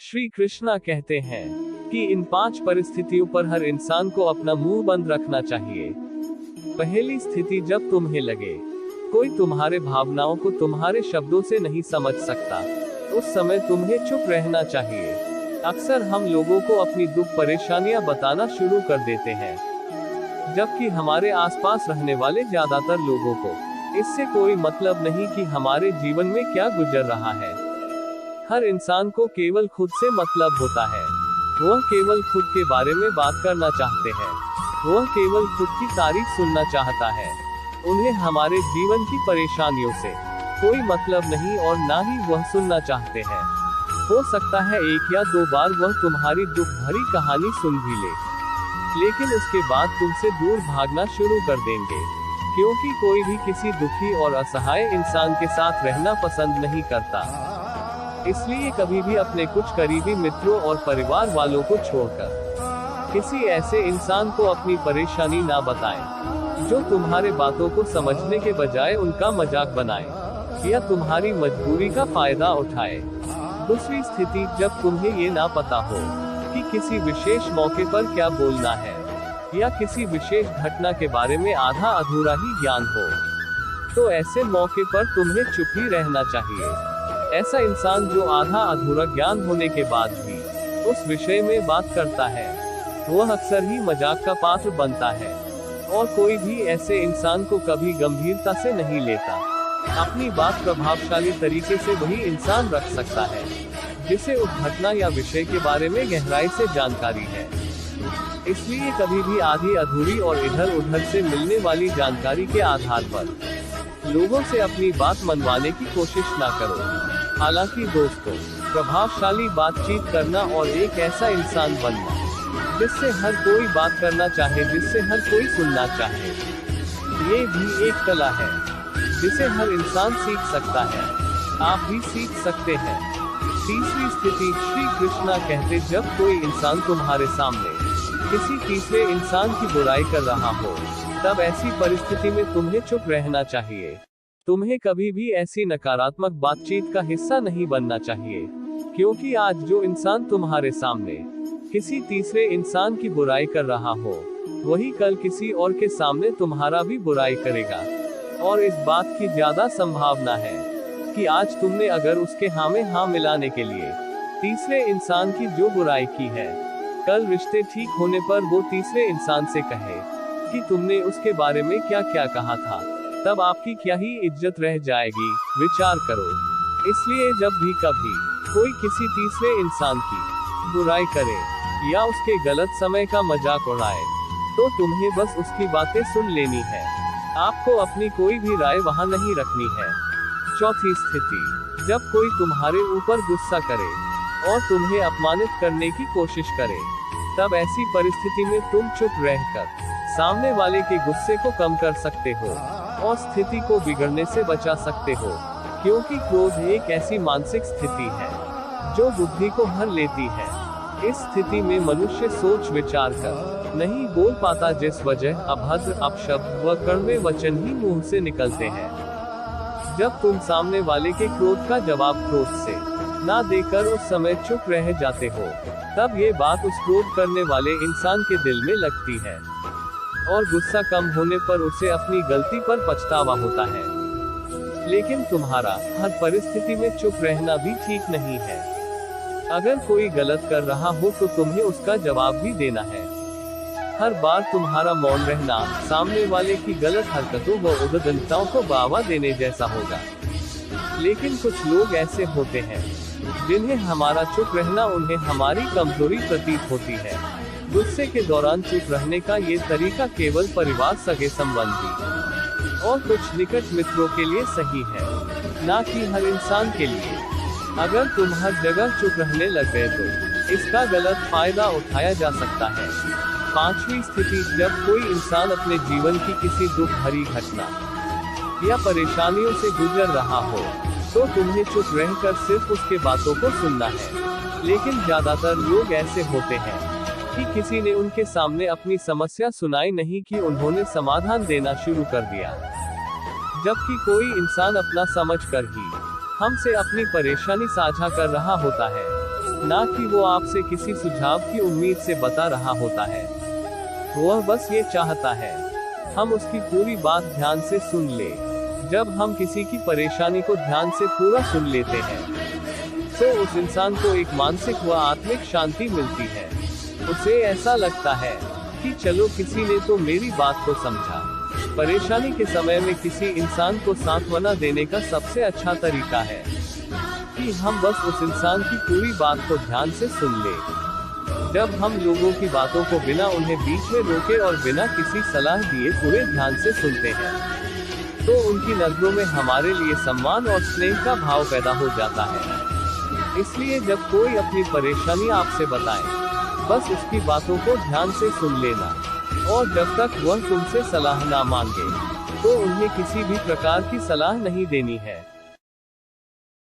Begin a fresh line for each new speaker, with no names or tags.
श्री कृष्णा कहते हैं कि इन 5 परिस्थितियों पर हर इंसान को अपना मुंह बंद रखना चाहिए। पहली स्थिति, जब तुम्हें लगे कोई तुम्हारे भावनाओं को तुम्हारे शब्दों से नहीं समझ सकता, उस समय तुम्हें चुप रहना चाहिए। अक्सर हम लोगों को अपनी दुख परेशानियां बताना शुरू कर देते हैं, जबकि हमारे आसपास रहने वाले ज्यादातर लोगों को इससे कोई मतलब नहीं कि हमारे जीवन में क्या गुजर रहा है। हर इंसान को केवल खुद से मतलब होता है। वह केवल खुद के बारे में बात करना चाहते हैं। वह केवल खुद की तारीफ सुनना चाहता है। उन्हें हमारे जीवन की परेशानियों से कोई मतलब नहीं और ना ही वह सुनना चाहते हैं। हो सकता है 1 या 2 बार वह तुम्हारी दुख भरी कहानी सुन भी ले, लेकिन उसके बाद तुमसे दूर भागना शुरू कर देंगे, क्योंकि कोई भी किसी दुखी और असहाय इंसान के साथ रहना पसंद नहीं करता। इसलिए कभी भी अपने कुछ करीबी मित्रों और परिवार वालों को छोड़कर किसी ऐसे इंसान को अपनी परेशानी ना बताएं, जो तुम्हारे बातों को समझने के बजाय उनका मजाक बनाए या तुम्हारी मजबूरी का फायदा उठाए। दूसरी स्थिति, जब तुम्हें ये ना पता हो कि किसी विशेष मौके पर क्या बोलना है या किसी विशेष घटना के बारे में आधा अधूरा ही ज्ञान हो, तो ऐसे मौके पर तुम्हें चुप ही रहना चाहिए। ऐसा इंसान जो आधा अधूरा ज्ञान होने के बाद भी उस विषय में बात करता है, वह अक्सर ही मजाक का पात्र बनता है, और कोई भी ऐसे इंसान को कभी गंभीरता से नहीं लेता। अपनी बात प्रभावशाली तरीके से वही इंसान रख सकता है जिसे उस घटना या विषय के बारे में गहराई से जानकारी है। इसलिए कभी भी आधी अधूरी और इधर उधर से मिलने वाली जानकारी के आधार पर लोगों से अपनी बात मनवाने की कोशिश ना करो। हालांकि दोस्तों, प्रभावशाली बातचीत करना और एक ऐसा इंसान बनना जिससे हर कोई बात करना चाहे, जिससे हर कोई सुनना चाहे, ये भी एक कला है जिसे हर इंसान सीख सकता है। आप भी सीख सकते हैं। तीसरी स्थिति, श्री कृष्णा कहते, जब कोई इंसान तुम्हारे सामने किसी तीसरे इंसान की बुराई कर रहा हो, तब ऐसी परिस्थिति में तुम्हें चुप रहना चाहिए। तुम्हें कभी भी ऐसी नकारात्मक बातचीत का हिस्सा नहीं बनना चाहिए, क्योंकि आज जो इंसान तुम्हारे सामने किसी तीसरे इंसान की बुराई कर रहा हो, वही कल किसी और के सामने तुम्हारा भी बुराई करेगा। और इस बात की ज्यादा संभावना है कि आज तुमने अगर उसके हाँ में हाँ मिलाने के लिए तीसरे इंसान की जो बुराई की है, कल रिश्ते ठीक होने पर वो तीसरे इंसान से कहे कि तुमने उसके बारे में क्या क्या कहा था, तब आपकी क्या ही इज्जत रह जाएगी। विचार करो। इसलिए जब भी कभी कोई किसी तीसरे इंसान की बुराई करे या उसके गलत समय का मजाक उड़ाए, तो तुम्हें बस उसकी बातें सुन लेनी है। आपको अपनी कोई भी राय वहां नहीं रखनी है। चौथी स्थिति, जब कोई तुम्हारे ऊपर गुस्सा करे और तुम्हें अपमानित करने की कोशिश करे, तब ऐसी परिस्थिति में तुम चुप रहकर सामने वाले के गुस्से को कम कर सकते हो और स्थिति को बिगड़ने से बचा सकते हो, क्योंकि क्रोध एक ऐसी मानसिक स्थिति है जो बुद्धि को हर लेती है। इस स्थिति में मनुष्य सोच विचार कर नहीं बोल पाता, जिस वजह अभद्र अपशब्द व कड़वे वचन ही मुंह से निकलते हैं। जब तुम सामने वाले के क्रोध का जवाब क्रोध से ना देकर उस समय चुप रह जाते हो, तब ये बात उस क्रोध करने वाले इंसान के दिल में लगती है और गुस्सा कम होने पर उसे अपनी गलती पर पछतावा होता है। लेकिन तुम्हारा हर परिस्थिति में चुप रहना भी ठीक नहीं है। अगर कोई गलत कर रहा हो तो तुम्हें उसका जवाब भी देना है। हर बार तुम्हारा मौन रहना सामने वाले की गलत हरकतों व उद्दंडताओं को बढ़ावा देने जैसा होगा। लेकिन कुछ लोग ऐसे होते हैं जिन्हें हमारा चुप रहना उन्हें हमारी कमजोरी प्रतीत होती है। गुस्से के दौरान चुप रहने का ये तरीका केवल परिवार, सगे संबंधी और कुछ निकट मित्रों के लिए सही है, ना कि हर इंसान के लिए। अगर तुम हर जगह चुप रहने लग गए तो इसका गलत फायदा उठाया जा सकता है। पांचवी स्थिति, जब कोई इंसान अपने जीवन की किसी दुख भरी घटना या परेशानियों से गुजर रहा हो, तो तुम्हें चुप रहकर सिर्फ उसके बातों को सुनना है। लेकिन ज्यादातर लोग ऐसे होते हैं कि किसी ने उनके सामने अपनी समस्या सुनाई नहीं कि उन्होंने समाधान देना शुरू कर दिया, जबकि कोई इंसान अपना समझ कर ही हमसे अपनी परेशानी साझा कर रहा होता है। ना कि वो आपसे किसी सुझाव की उम्मीद से बता रहा होता है। वह बस ये चाहता है हम उसकी पूरी बात ध्यान से सुन ले। जब हम किसी की परेशानी को ध्यान से पूरा सुन लेते हैं तो उस इंसान को एक मानसिक व आत्मिक शांति मिलती है। उसे ऐसा लगता है कि चलो किसी ने तो मेरी बात को समझा। परेशानी के समय में किसी इंसान को सांत्वना देने का सबसे अच्छा तरीका है कि हम बस उस इंसान की पूरी बात को ध्यान से सुन ले। जब हम लोगों की बातों को बिना उन्हें बीच में रोके और बिना किसी सलाह दिए पूरे ध्यान से सुनते हैं तो उनकी नजरों में हमारे लिए सम्मान और स्नेह का भाव पैदा हो जाता है। इसलिए जब कोई अपनी परेशानी आपसे बताए, बस उसकी बातों को ध्यान से सुन लेना, और जब तक वह तुमसे सलाह ना मांगे तो उन्हें किसी भी प्रकार की सलाह नहीं देनी है।